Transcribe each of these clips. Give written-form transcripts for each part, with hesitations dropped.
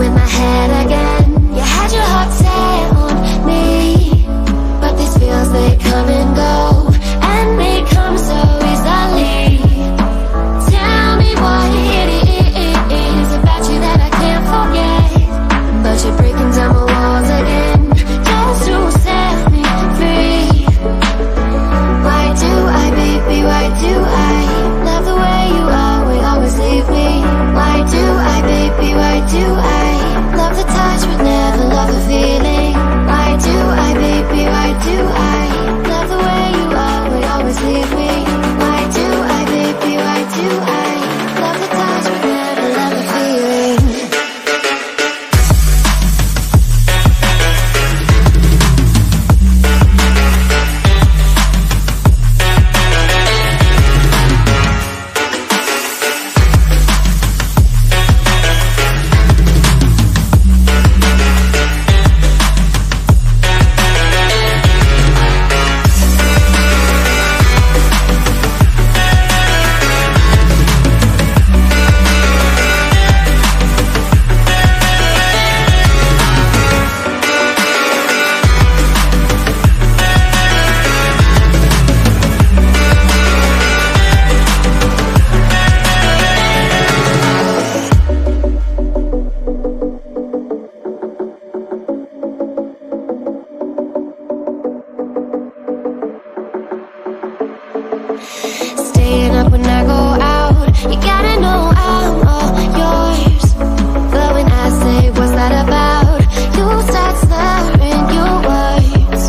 with my head again. You had your heart set on me, but these feels, they come and go, and they come so easily. Tell me what it is about you that I can't forget, but you're breaking down my walls again, just to set me free. Why do I, baby, why do I love the way you are, will always leave me? Why do I, baby, why do I love the touch but never love the feeling? Why do I, baby, why do I love the way you are, will always leave me? Why do I, baby, why do I love the touch but never love the feeling? Staying up when I go out, you gotta know I'm all yours. But when I say what's that about, you start slurring your words.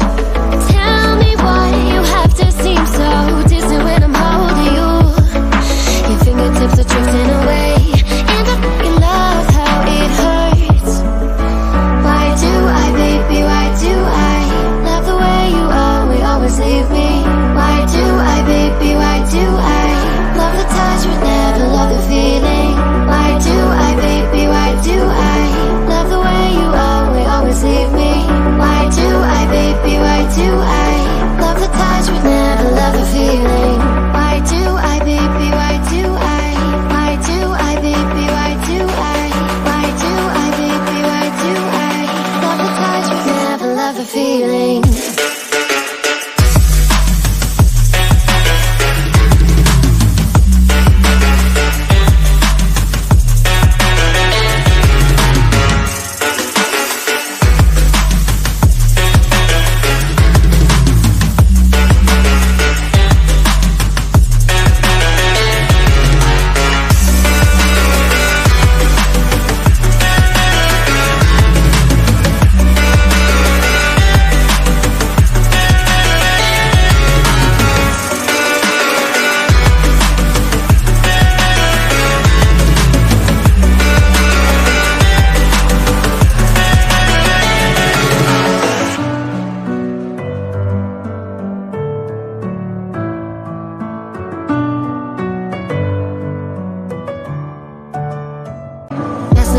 Tell me why you have to seem so distant when I'm holding you. Your fingertips are drifting away, and I fucking love how it hurts. Why do I, baby, why do I love the way you are, will always leave me? Why do I, baby, why do I love the touch but never love the feeling? Why do I, baby, why do I love the way you are, will always leave me? Why do I, baby, why do I love the touch but never love the feeling? Why do I, baby, why do I? Why do I, baby, why do I? Why do I, baby, why do I love the touch but never love the feeling?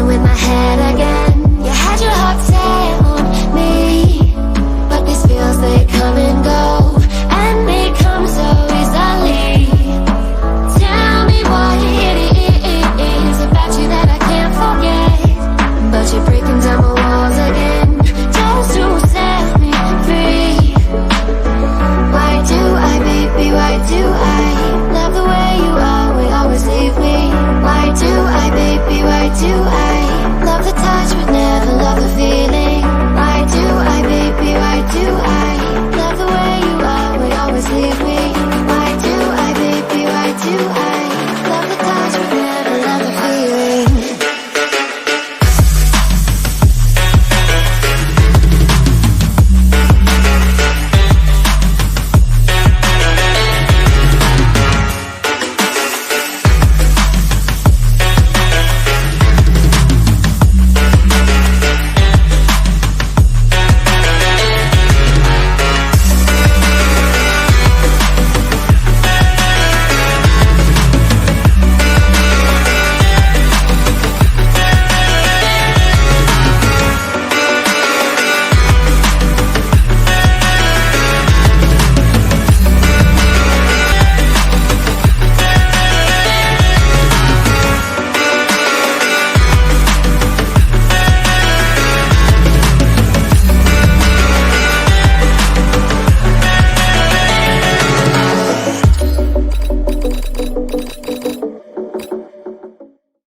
With my head again.